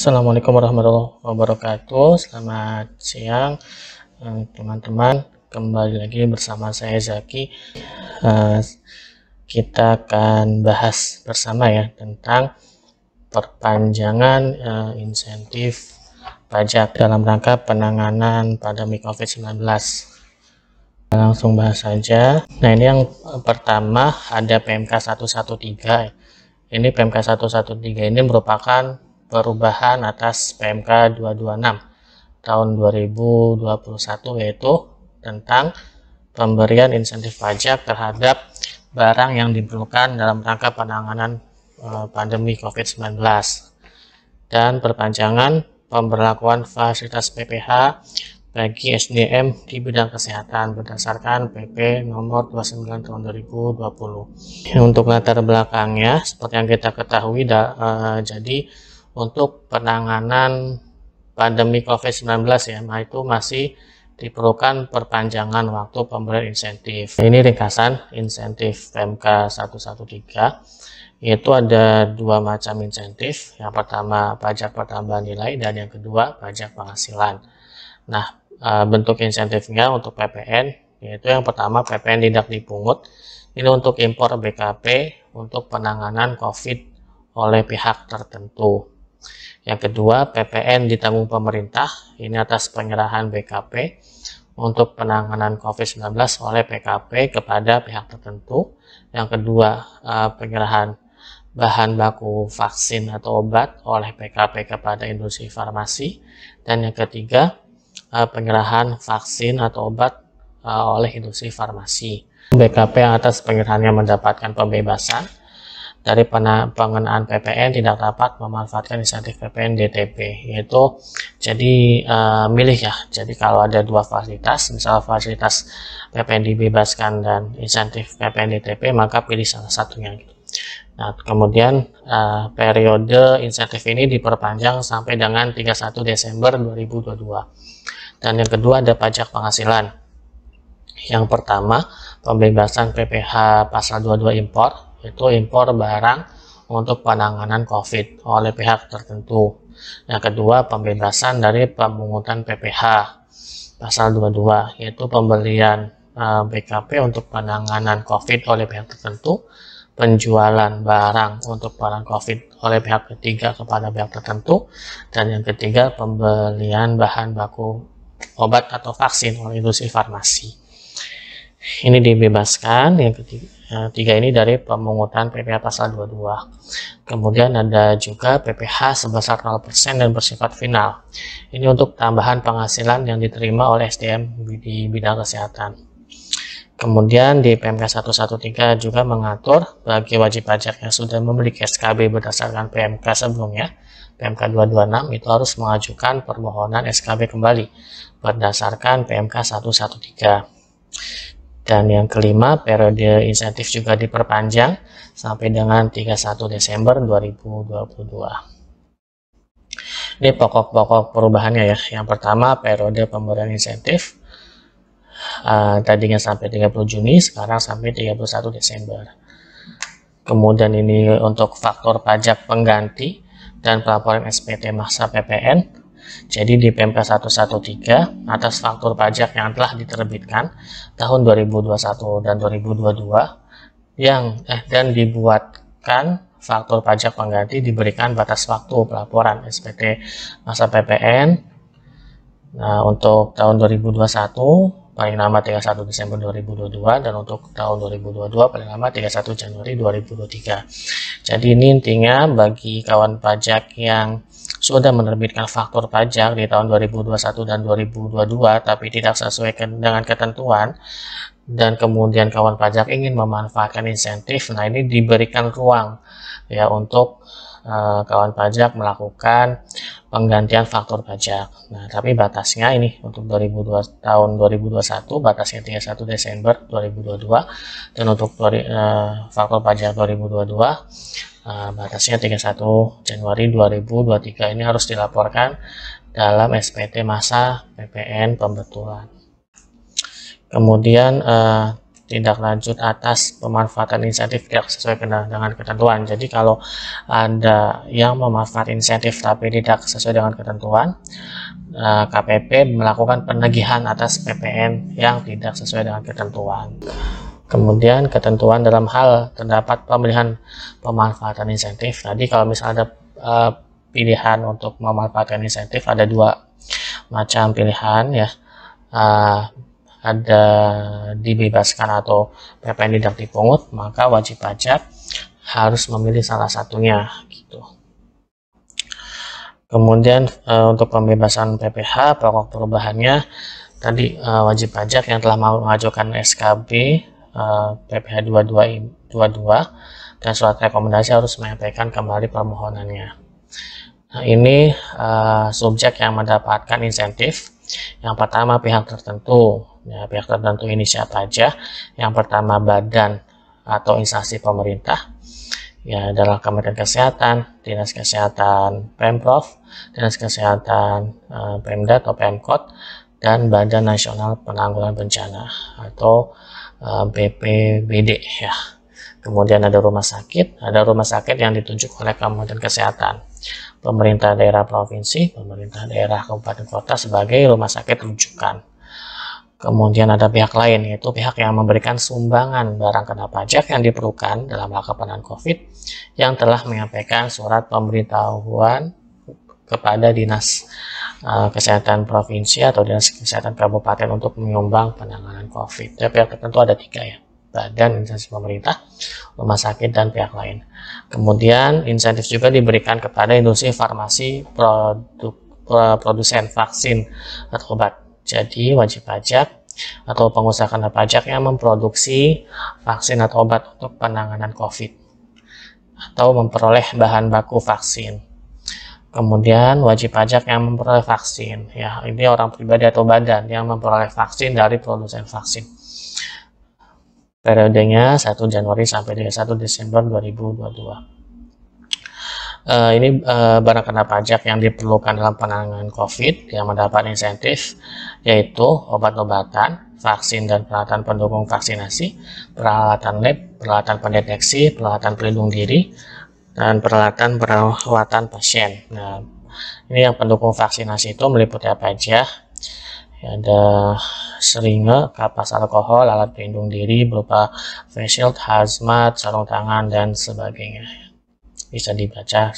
Assalamualaikum warahmatullahi wabarakatuh. Selamat siang teman-teman. Kembali lagi bersama saya Zaki. Kita akan bahas bersama ya tentang perpanjangan insentif pajak dalam rangka penanganan pandemi COVID-19. Langsung bahas saja. Nah, ini yang pertama ada PMK 113. Ini PMK 113 ini merupakan perubahan atas PMK 226 tahun 2021, yaitu tentang pemberian insentif pajak terhadap barang yang diperlukan dalam rangka penanganan pandemi COVID-19 dan perpanjangan pemberlakuan fasilitas PPH bagi SDM di bidang kesehatan berdasarkan PP nomor 29 tahun 2020. Untuk latar belakangnya, seperti yang kita ketahui, jadi untuk penanganan pandemi COVID-19 ya, itu masih diperlukan perpanjangan waktu pemberian insentif. Ini ringkasan insentif PMK 113, yaitu ada dua macam insentif. Yang pertama pajak pertambahan nilai dan yang kedua pajak penghasilan. Nah, bentuk insentifnya untuk PPN, yaitu yang pertama PPN tidak dipungut. Ini untuk impor BKP untuk penanganan COVID oleh pihak tertentu. Yang kedua, PPN ditanggung pemerintah, ini atas penyerahan BKP untuk penanganan COVID-19 oleh PKP kepada pihak tertentu. Yang kedua, penyerahan bahan baku vaksin atau obat oleh PKP kepada industri farmasi. Dan yang ketiga, penyerahan vaksin atau obat oleh industri farmasi. BKP yang atas penyerahannya mendapatkan pembebasan dari pengenaan PPN tidak dapat memanfaatkan insentif PPN DTP, yaitu jadi milih ya. Jadi kalau ada dua fasilitas, misal fasilitas PPN dibebaskan dan insentif PPN DTP, maka pilih salah satunya. Nah, kemudian periode insentif ini diperpanjang sampai dengan 31 Desember 2022. Dan yang kedua ada pajak penghasilan. Yang pertama, pembebasan PPh pasal 22 impor, yaitu impor barang untuk penanganan COVID oleh pihak tertentu. Yang kedua, pembebasan dari pemungutan PPh pasal 22, yaitu pembelian BKP untuk penanganan COVID oleh pihak tertentu, penjualan barang untuk barang COVID oleh pihak ketiga kepada pihak tertentu, dan yang ketiga pembelian bahan baku obat atau vaksin oleh industri farmasi. Ini dibebaskan. Yang ketiga ini dari pemungutan PPh pasal 22. Kemudian ada juga PPh sebesar 0% dan bersifat final. Ini untuk tambahan penghasilan yang diterima oleh SDM di bidang kesehatan. Kemudian di PMK 113 juga mengatur bagi wajib pajak yang sudah memiliki SKB berdasarkan PMK sebelumnya, PMK 226, itu harus mengajukan permohonan SKB kembali berdasarkan PMK 113. Dan yang kelima, periode insentif juga diperpanjang sampai dengan 31 Desember 2022. Ini pokok-pokok perubahannya ya. Yang pertama, periode pemberian insentif tadinya sampai 30 Juni, sekarang sampai 31 Desember. Kemudian ini untuk faktor pajak pengganti dan pelaporan SPT masa PPN. Jadi di PMK 113 atas faktur pajak yang telah diterbitkan tahun 2021 dan 2022 dan dibuatkan faktur pajak pengganti diberikan batas waktu pelaporan SPT masa PPN. Nah, untuk tahun 2021 paling lama 31 Desember 2022 dan untuk tahun 2022 paling lama 31 Januari 2023. Jadi ini intinya bagi kawan pajak yang sudah menerbitkan faktur pajak di tahun 2021 dan 2022 tapi tidak sesuai dengan ketentuan dan kemudian kawan pajak ingin memanfaatkan insentif, nah ini diberikan ruang ya untuk kawan pajak melakukan penggantian faktur pajak. Nah, tapi batasnya ini untuk tahun 2021 batasnya 31 Desember 2022 dan untuk faktur pajak 2022 batasnya 31 Januari 2023. Ini harus dilaporkan dalam SPT masa PPN pembetulan. Kemudian tindak lanjut atas pemanfaatan insentif tidak sesuai dengan ketentuan. Jadi kalau ada yang memanfaatkan insentif tapi tidak sesuai dengan ketentuan, KPP melakukan penagihan atas PPN yang tidak sesuai dengan ketentuan. Kemudian ketentuan dalam hal terdapat pemilihan pemanfaatan insentif. Tadi kalau misalnya ada pilihan untuk memanfaatkan insentif, ada dua macam pilihan ya. Ada dibebaskan atau PPN tidak dipungut, maka wajib pajak harus memilih salah satunya gitu. Kemudian untuk pembebasan PPh, pokok perubahannya tadi wajib pajak yang telah mengajukan SKB PPh 22 dan surat rekomendasi harus menyampaikan kembali permohonannya. Nah, ini subjek yang mendapatkan insentif. Yang pertama pihak tertentu. Ya, pihak tertentu ini siapa aja? Yang pertama badan atau instansi pemerintah. Ya, adalah Kementerian Kesehatan, Dinas Kesehatan Pemprov, Dinas Kesehatan Pemda atau Pemkot, dan Badan Nasional Penanggulangan Bencana atau BPBD ya. Kemudian ada rumah sakit yang ditunjuk oleh Kementerian Kesehatan, pemerintah daerah provinsi, pemerintah daerah kabupaten kota sebagai rumah sakit rujukan. Kemudian ada pihak lain, yaitu pihak yang memberikan sumbangan barang kena pajak yang diperlukan dalam rangka penanganan COVID yang telah menyampaikan surat pemberitahuan kepada Dinas Kesehatan Provinsi atau Dinas Kesehatan Kabupaten untuk menyumbang penanganan COVID. Ya, pihak tertentu ada 3 ya, badan, instansi pemerintah, rumah sakit, dan pihak lain. Kemudian insentif juga diberikan kepada industri farmasi, produsen vaksin atau obat. Jadi wajib pajak atau pengusaha kena pajak yang memproduksi vaksin atau obat untuk penanganan COVID atau memperoleh bahan baku vaksin. Kemudian wajib pajak yang memperoleh vaksin, ya ini orang pribadi atau badan yang memperoleh vaksin dari produsen vaksin. Periodenya 1 Januari sampai 1 Desember 2022. Ini barang kena pajak yang diperlukan dalam penanganan COVID yang mendapat insentif, yaitu obat-obatan, vaksin dan peralatan pendukung vaksinasi, peralatan lab, peralatan pendeteksi, peralatan pelindung diri, dan peralatan perawatan pasien. Nah, ini yang pendukung vaksinasi itu meliputi apa aja? Ada seringe, kapas alkohol, alat pelindung diri berupa face shield, hazmat, sarung tangan, dan sebagainya. Bisa dibaca.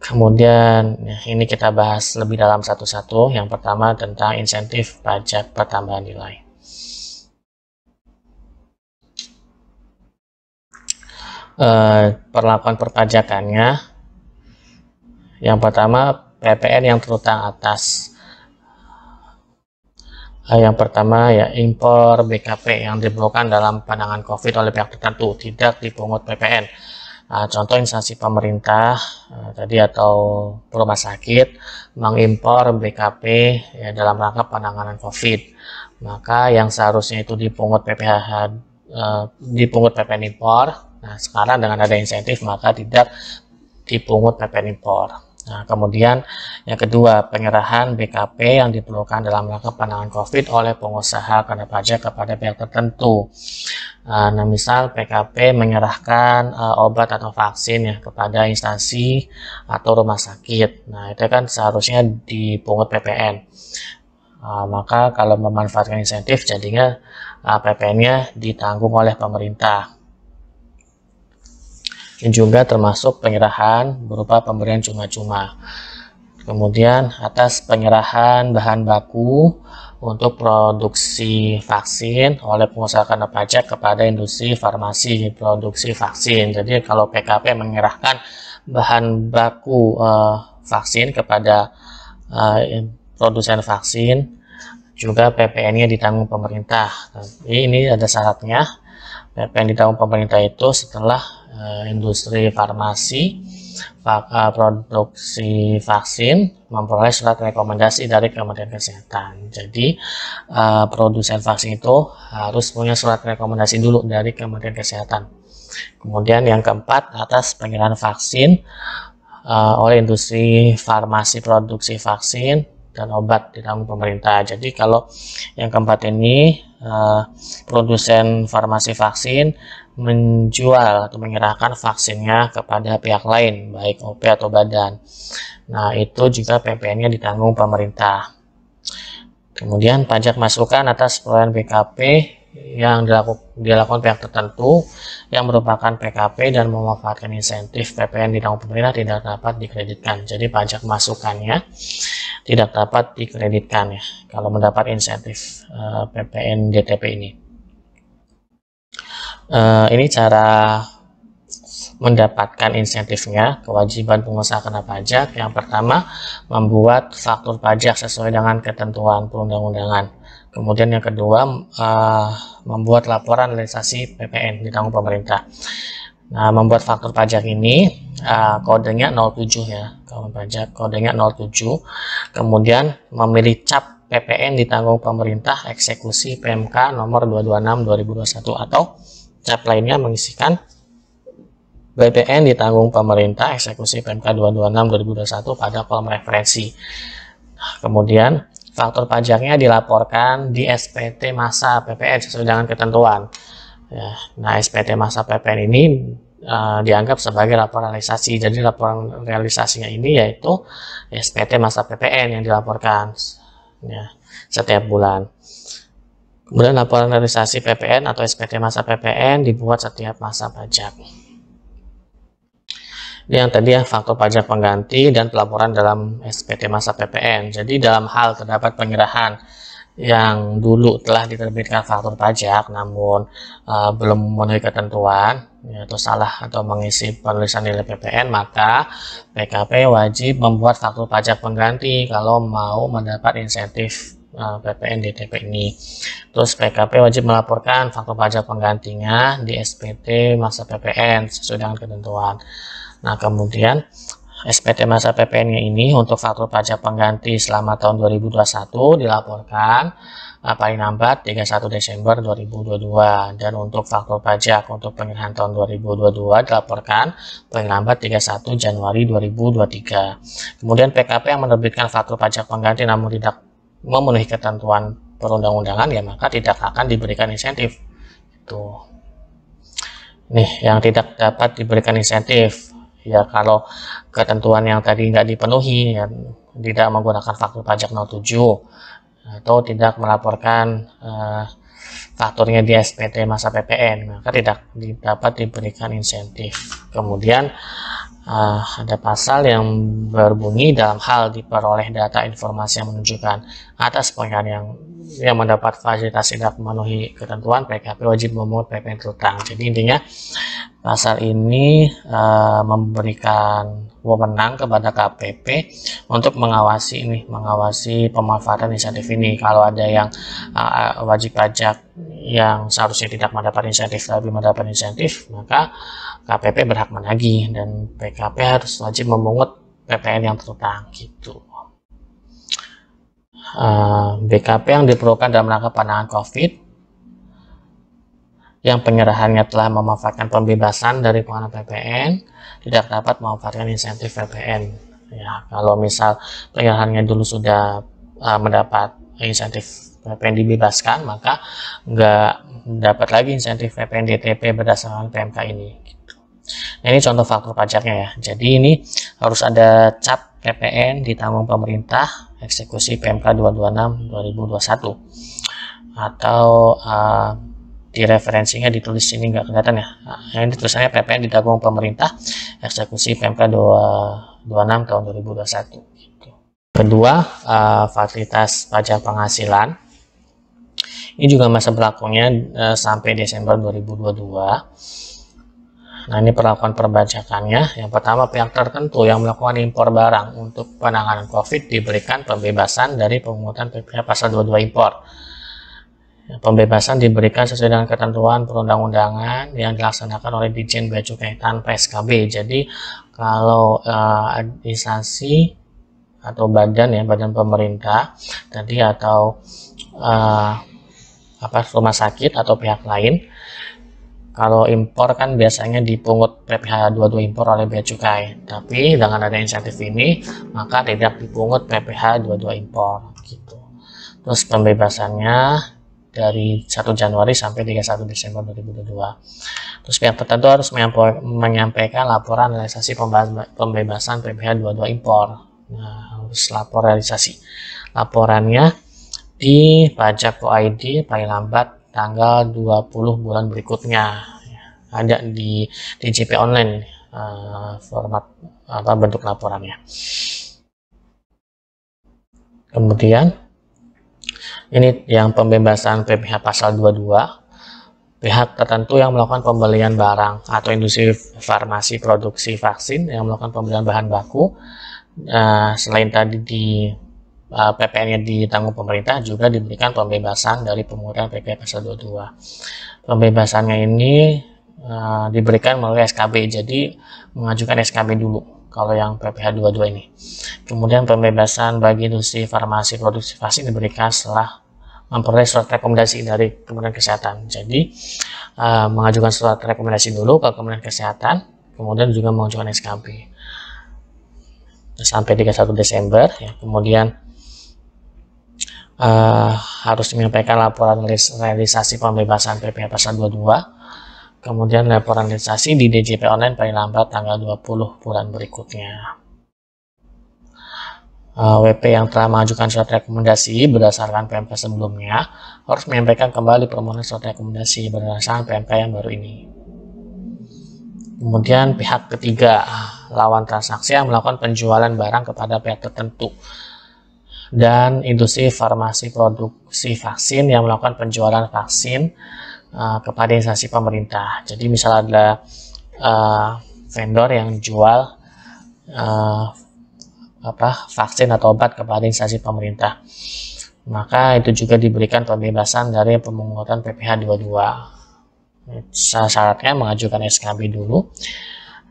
Kemudian ini kita bahas lebih dalam satu-satu. Yang pertama tentang insentif pajak pertambahan nilai. Perlakuan perpajakannya, yang pertama PPN yang terutang atas. Yang pertama ya impor BKP yang diperlukan dalam penanganan COVID oleh pihak tertentu tidak dipungut PPN. Contoh instansi pemerintah tadi atau rumah sakit mengimpor BKP ya, dalam rangka penanganan COVID, maka yang seharusnya itu dipungut dipungut PPN impor. Nah, sekarang dengan ada insentif maka tidak dipungut PPN impor. Nah, kemudian yang kedua, penyerahan BKP yang diperlukan dalam rangka penanganan COVID oleh pengusaha kena pajak kepada pihak tertentu. Nah, misal PKP menyerahkan obat atau vaksin ya kepada instansi atau rumah sakit. Nah, itu kan seharusnya dipungut PPN. Maka kalau memanfaatkan insentif jadinya PPN-nya ditanggung oleh pemerintah. Ini juga termasuk penyerahan berupa pemberian cuma-cuma. Kemudian atas penyerahan bahan baku untuk produksi vaksin oleh pengusaha kena pajak kepada industri farmasi produksi vaksin. Jadi kalau PKP menyerahkan bahan baku vaksin kepada produsen vaksin, juga PPN-nya ditanggung pemerintah. Ini ada syaratnya. PPN ditanggung pemerintah itu setelah industri farmasi produksi vaksin memperoleh surat rekomendasi dari Kementerian Kesehatan. Jadi produsen vaksin itu harus punya surat rekomendasi dulu dari Kementerian Kesehatan. Kemudian yang keempat, atas penyerahan vaksin oleh industri farmasi produksi vaksin dan obat ditanggung pemerintah. Jadi kalau yang keempat ini, produsen farmasi vaksin menjual atau menyerahkan vaksinnya kepada pihak lain, baik OP atau badan. Nah, itu juga PPN-nya ditanggung pemerintah. Kemudian pajak masukan atas perolehan PKP yang dilakukan pihak tertentu yang merupakan PKP dan memanfaatkan insentif PPN ditanggung pemerintah tidak dapat dikreditkan. Jadi pajak masukannya tidak dapat dikreditkan ya kalau mendapat insentif PPN DTP ini. Ini cara mendapatkan insentifnya. Kewajiban pengusaha kena pajak yang pertama, membuat faktur pajak sesuai dengan ketentuan perundang-undangan. Kemudian yang kedua, membuat laporan realisasi PPN ditanggung pemerintah. Nah, membuat faktur pajak ini kodenya 07 ya, kawan pajak kodenya 07. Kemudian memilih cap PPN ditanggung pemerintah eksekusi PMK nomor 226/2021 atau cap lainnya mengisikan PPN ditanggung pemerintah eksekusi PMK 226/2021 pada kolom referensi. Nah, kemudian faktur pajaknya dilaporkan di SPT masa PPN sesuai dengan ketentuan. Ya, nah, SPT masa PPN ini dianggap sebagai laporan realisasi. Jadi laporan realisasinya ini yaitu SPT masa PPN yang dilaporkan ya, setiap bulan. Kemudian laporan realisasi PPN atau SPT masa PPN dibuat setiap masa pajak. Yang tadi ya, faktur pajak pengganti dan pelaporan dalam SPT masa PPN. Jadi dalam hal terdapat penyerahan yang dulu telah diterbitkan faktur pajak namun belum memenuhi ketentuan yaitu salah atau mengisi penulisan nilai PPN, maka PKP wajib membuat faktur pajak pengganti kalau mau mendapat insentif PPN DTP ini. Terus PKP wajib melaporkan faktur pajak penggantinya di SPT masa PPN sesuai dengan ketentuan. Nah, kemudian SPT masa PPN-nya ini untuk faktur pajak pengganti selama tahun 2021 dilaporkan paling lambat 31 Desember 2022, dan untuk faktur pajak untuk penyerahan tahun 2022 dilaporkan paling lambat 31 Januari 2023. Kemudian PKP yang menerbitkan faktur pajak pengganti namun tidak memenuhi ketentuan perundang-undangan ya maka tidak akan diberikan insentif. Tuh. Nih, yang tidak dapat diberikan insentif ya kalau ketentuan yang tadi nggak dipenuhi ya, tidak menggunakan faktur pajak 07 atau tidak melaporkan fakturnya di SPT masa PPN, maka tidak dapat diberikan insentif. Kemudian ada pasal yang berbunyi dalam hal diperoleh data informasi yang menunjukkan atas penggunaan yang mendapat fasilitas tidak memenuhi ketentuan, PKP wajib memungut PPN terutang. Jadi intinya pasal ini memberikan wewenang kepada KPP untuk mengawasi pemanfaatan insentif ini. Kalau ada yang wajib pajak yang seharusnya tidak mendapat insentif tapi mendapat insentif, maka KPP berhak menagih dan PKP harus wajib memungut PPN yang terutang gitu. BKP yang diperlukan dalam rangka penanganan COVID yang penyerahannya telah memanfaatkan pembebasan dari pengenaan PPN tidak dapat memanfaatkan insentif PPN. Ya, kalau misal penyerahannya dulu sudah mendapat insentif PPN dibebaskan, maka nggak dapat lagi insentif PPN DTP berdasarkan PMK ini. Nah, ini contoh faktur pajaknya ya. Jadi ini harus ada cap PPN ditanggung pemerintah eksekusi PMK 226/2021 atau di referensinya ditulis ini nggak kelihatan ya. Nah, ini tulisannya PPN ditanggung pemerintah eksekusi PMK 226 tahun 2021. Gitu. Kedua, fasilitas pajak penghasilan. Ini juga masa berlakunya sampai Desember 2022. Nah, ini perlakuan perbajakannya. Yang pertama, pihak tertentu yang melakukan impor barang untuk penanganan COVID diberikan pembebasan dari pemungutan PPh pasal 22 impor. Pembebasan diberikan sesuai dengan ketentuan perundang-undangan yang dilaksanakan oleh Ditjen Bea Cukai tanpa SKB. Jadi, kalau instansi atau badan pemerintah tadi atau rumah sakit atau pihak lain Kalau impor kan biasanya dipungut PPh 22 impor oleh bea cukai, tapi dengan ada insentif ini maka tidak dipungut PPh 22 impor gitu. Terus pembebasannya dari 1 Januari sampai 31 Desember 2022. Terus pihak tertentu harus menyampaikan laporan realisasi pembebasan PPh 22 impor. Nah, harus lapor realisasi. Laporannya di pajak.go.id paling lambat tanggal 20 bulan berikutnya. Ada di DJP online format bentuk laporannya. Kemudian ini yang pembebasan PPh pasal 22. Pihak tertentu yang melakukan pembelian barang atau industri farmasi produksi vaksin yang melakukan pembelian bahan baku, selain tadi di PPN-nya ditanggung pemerintah, juga diberikan pembebasan dari pemungutan PPh pasal 22. Pembebasannya ini diberikan melalui SKB, jadi mengajukan SKB dulu kalau yang PPh 22 ini. Kemudian pembebasan bagi industri farmasi produksi vaksin diberikan setelah memperoleh surat rekomendasi dari Kementerian Kesehatan. Jadi mengajukan surat rekomendasi dulu ke Kementerian Kesehatan, kemudian juga mengajukan SKB sampai 31 Desember ya. Kemudian harus menyampaikan laporan realisasi pembebasan PPh pasal 22, kemudian laporan realisasi di DJP online paling lambat tanggal 20 bulan berikutnya. WP yang telah mengajukan surat rekomendasi berdasarkan PMK sebelumnya harus menyampaikan kembali permohonan surat rekomendasi berdasarkan PMK yang baru ini. Kemudian pihak ketiga, lawan transaksi yang melakukan penjualan barang kepada pihak tertentu, dan industri farmasi produksi vaksin yang melakukan penjualan vaksin kepada instansi pemerintah. Jadi misal ada vendor yang jual vaksin atau obat kepada instansi pemerintah, maka itu juga diberikan pembebasan dari pemungutan PPh 22. Syaratnya mengajukan SKB dulu.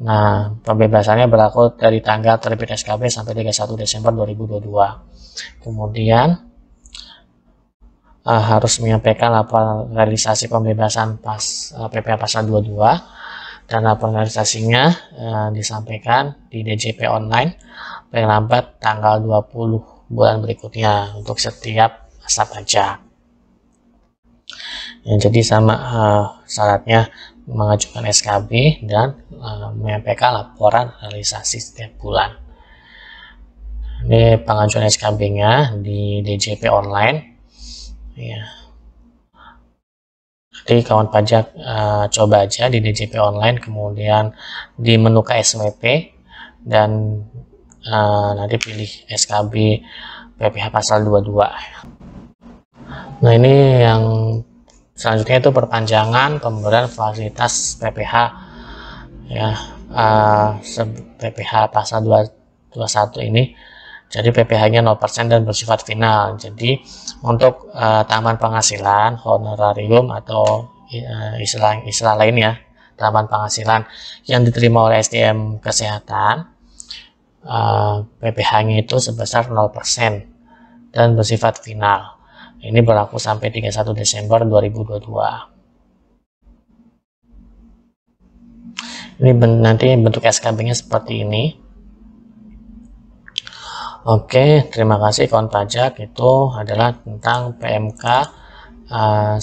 Nah, pembebasannya berlaku dari tanggal terbit SKB sampai 31 Desember 2022. Kemudian harus menyampaikan laporan realisasi pembebasan PPh pasal 22, dan laporan realisasinya disampaikan di DJP online paling lambat tanggal 20 bulan berikutnya untuk setiap masa pajak. Ya, jadi sama syaratnya mengajukan SKB dan menyampaikan laporan realisasi setiap bulan. Ini pengajuan SKB-nya di DJP online. Ya. Jadi kawan pajak coba aja di DJP online, kemudian di menu KSWP dan nanti pilih SKB PPh pasal 22. Nah, ini yang selanjutnya itu perpanjangan pemberian fasilitas PPh ya, PPh pasal 21 ini. Jadi PPh-nya 0% dan bersifat final. Jadi untuk tambahan penghasilan, honorarium atau istilah lainnya, tambahan penghasilan yang diterima oleh SDM Kesehatan, PPh-nya itu sebesar 0% dan bersifat final. Ini berlaku sampai 31 Desember 2022. Ini nanti bentuk SKB-nya seperti ini. Oke, terima kasih kawan pajak. Itu adalah tentang PMK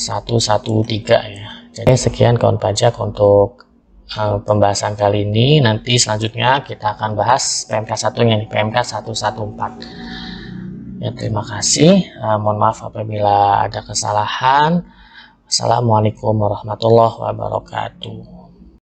113 ya. Jadi sekian kawan pajak untuk pembahasan kali ini. Nanti selanjutnya kita akan bahas PMK 1-nya nih, PMK 114. Ya, terima kasih. Mohon maaf apabila ada kesalahan. Assalamualaikum warahmatullahi wabarakatuh.